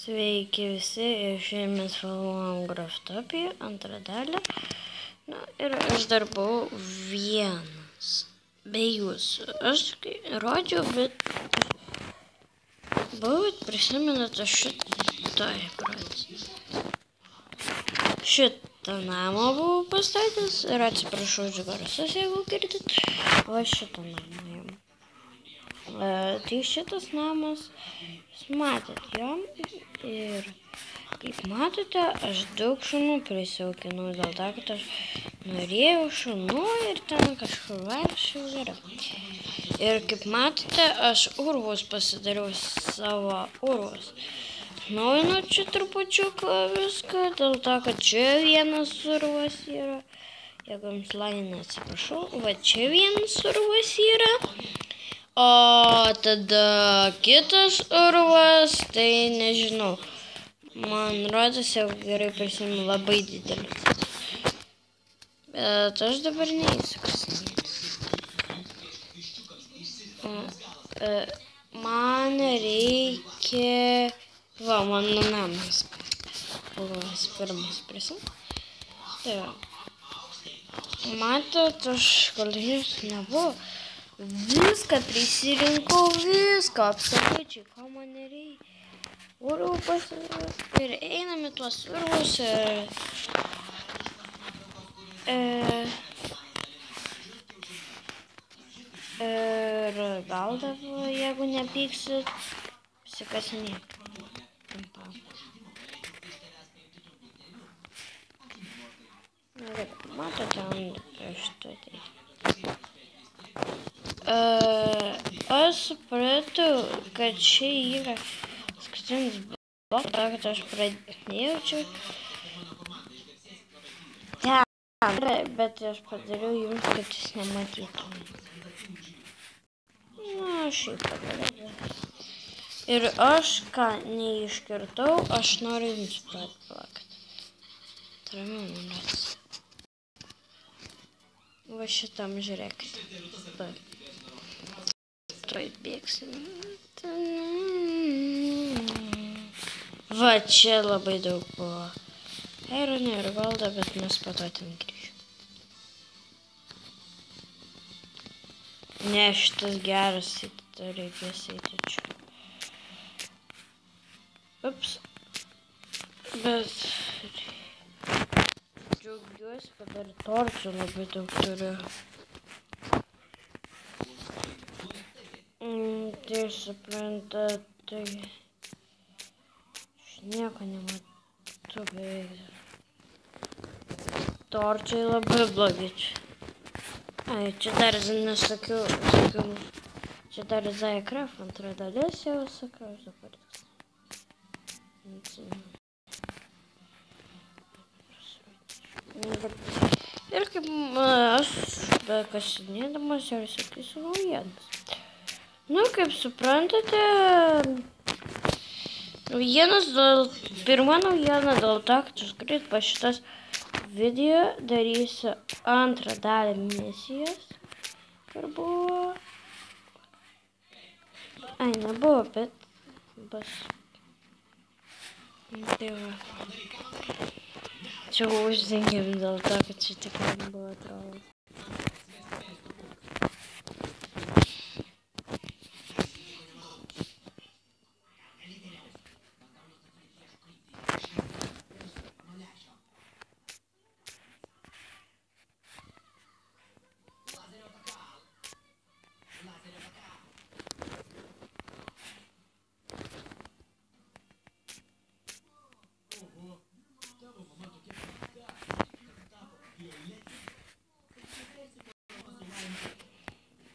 Sveiki visi, ir šiandien mes filmuojam Graftopiją, antrą dalį. Na ir aš dar buvau vienas, be jūsų. Aš rodžiau, bet buvau, prisimenate šitą namą buvau pastatęs ir atsiprašau už garsus, jeigu girdit, o šitą namą jam. Tai šitas namas, jūs matėt jo ir kaip matote, aš daug šunų prisijaukinau dėl to, kad aš norėjau šunų ir ten kažkur vaikščiau geriau. Ir kaip matote, aš urvus pasidariau savo urvus. Naujinu čia trupučiuką viską, dėl to, kad čia vienas urvas yra. Jeigu jums laimė, atsiprašau, va čia vienas urvas yra. O tada kitas urvas, tai nežinau. Man rodos, jau gerai prisimenu, labai didelis. Bet aš dabar neįsiu kasinėti. Man reikia... Va, mano namas. Pirmas prisimenu. Tai va. Matot, aš galėjus nebuvo. Viską prisirinkau, viską, absoliučiai, ko man nereikia. Urvų pasidariau ir einam į tuos urvus ir gal dabar, jeigu nepyksit, pasikasinėk. Matote ant šitą tai. Aš supratau, kad čia yra skutinis blokas, kad aš pradėjau čia. Ten, bet aš padariau jums, kad jūs nematytum. Na, šiaip padariau. Ir aš, ką neiškirtau, aš noriu jums plakti. Tramiau manęs. Va šitam žiūrėkite. Tuoj bėgsim. Va čia labai daug buvo. Ironė ir valda, bet mes po to ten grįžim. Ne, šitas geras, tai reikės eiti čia. Ups. Bet džiaugiuosi, kad dar torčių labai daug turiu. Tai suprantat, tai aš nieko nematau beveik. Torčiai labai blogi čia. Ai, čia dar nesakiau, čia dar Zaikraf antra dalis jau sakiau, aš dabar. Ir kaip aš bekasinėdamas ir sakysiu naujienas. Nu, kaip suprantate, pirma naujiena dėl to, kad aš greit po šitas video darysiu antrą dalį misijos. Ir buvo... Ai, nebuvo, bet bus. Tai va. Čia uždengėm dėl to, kad čia tikrai buvo trolas.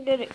Gerai.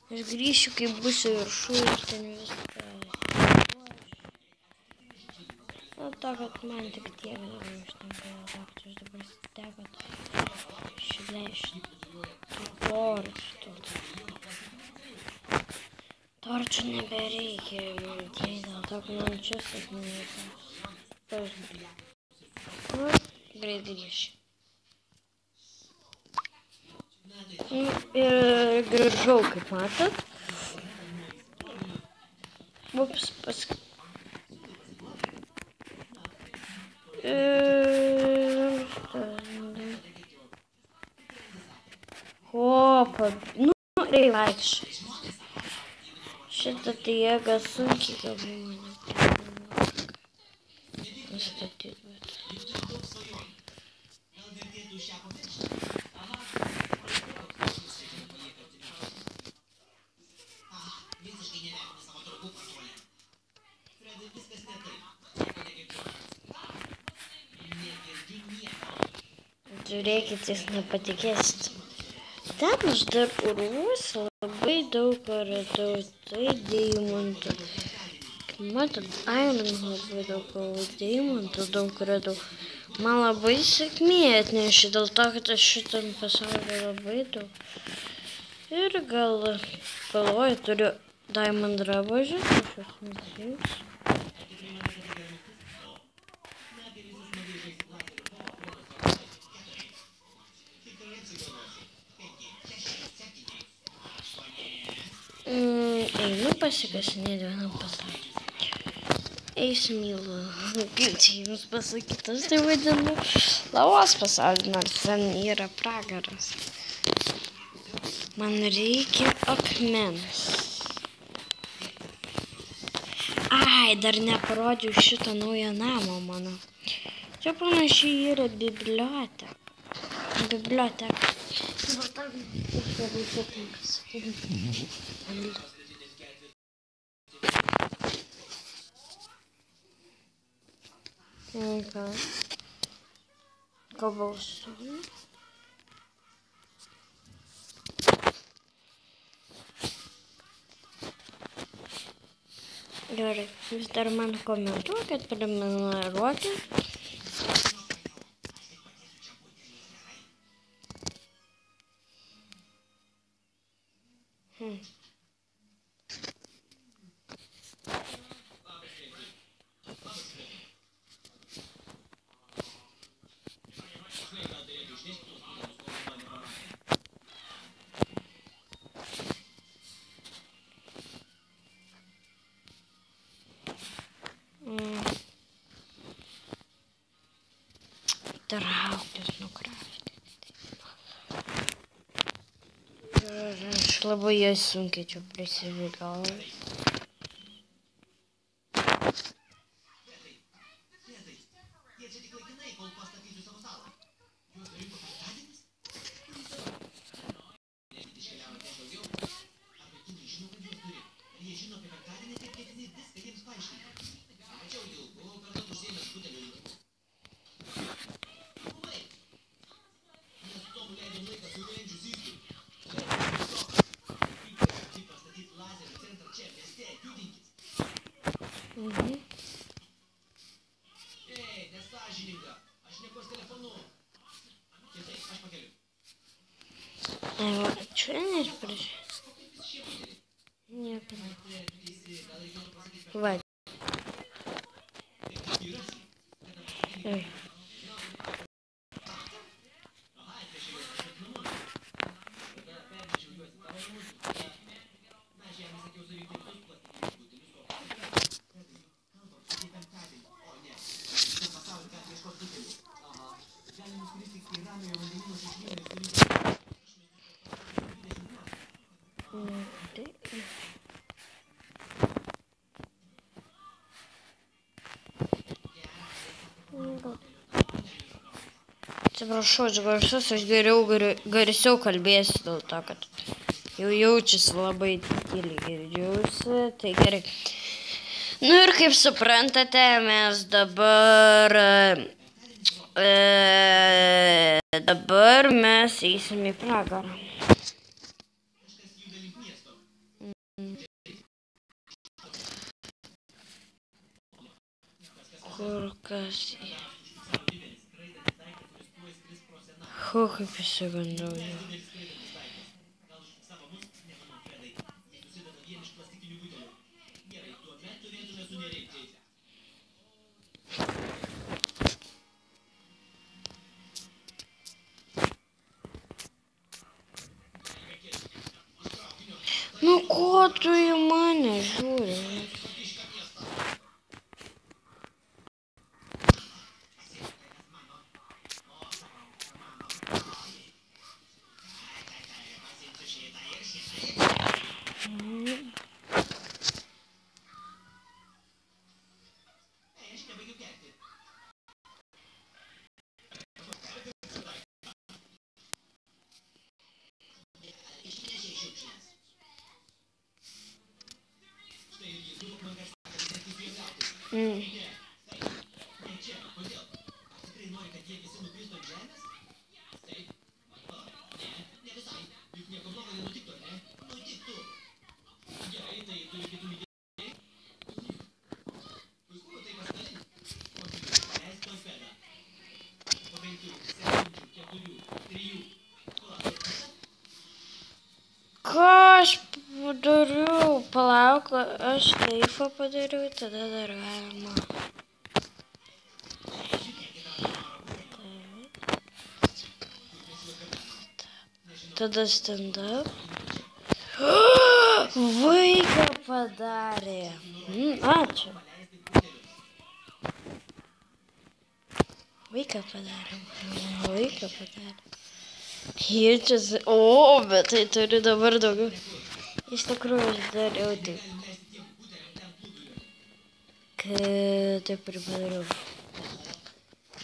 Aš grįšiu, kai būsiu viršų ir ten viską. Dėl to, kad man tik tiek dabar užtenka, dėl to, kad aš dabar stegu išleisti torčių. Torčių nebereikia, dėl to, kad man čia sapnėtas. Greit grįšiu. Ir grįžau, kaip matot. Ups, Opa, nu, reikia vaikščioti. Šitą tai jėga sunkiai galvoju. Nustatyti, bet. Žiūrėkit, jūs nepatikėsit. Ten aš dar urvuose labai daug radau deimantų. Matot, Iron labai daug deimantų daug radau. Man labai sėkmė atnešė dėl to, kad aš šitam pasaulyje labai daug. Ir galvoju, turiu diamond drabužį, kažkoks nesims. Einu pasikasinėti vienam pasaulį. Eisim į kaip čia jums pasakytas, tai vadinu lavos pasaulį, nors ten yra pragaras. Man reikia akmens. Ai, dar neparodžiau šito naujo namo mano. Čia panašiai yra biblioteka. Cobblestone. Gerai, jūs dar man komentuokit, prenumeruokit. Trauktis nukrauti. Aš labai jas sunkiai čia prisivigau. Čia neišprašė. Nieko. Va. Atsiprašau, aš garsus, aš garsiau kalbėsiu dėl to, kad jau jaučiasi labai tyliai girdžiausi, tai gerai. Nu ir kaip suprantate, mes dabar mes eisim į pragarą. Kur kas jį. Kaip įsigandau jau. Nu ko tu į mane žiūri? Ką aš padariau? Palauk, aš taifą padariau, tada dar galima. Tada stand up. Vaiką padarė. Ačiū. Vaiką padarė. Jaučiasi. O, bet tai turi dabar daugiau. Iš tikrųjų, aš dariau taip. Kad taip ir padariau.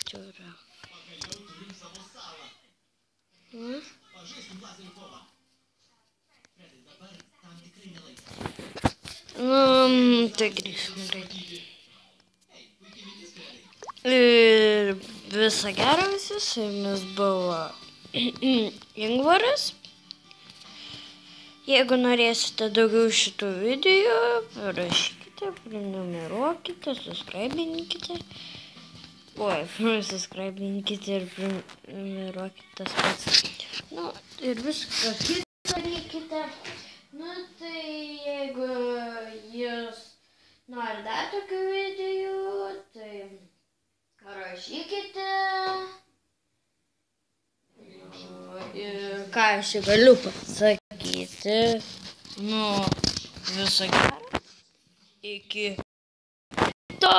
Čiūra. Tai grįžtum greitai. Ir visą gerą visi, su jumis buvo Ingvaras. Jeigu norėsite daugiau šitų video, parašykite, prenumeruokite, subscribinkite. Subscribinkite ir prenumeruokite tas pats. Nu, ir viską kitą darykite. Nu, tai jeigu jūs nori dar tokių video, tai rašykite. Ir ką aš galiu pasakyti. Nu, viso gero. Iki to.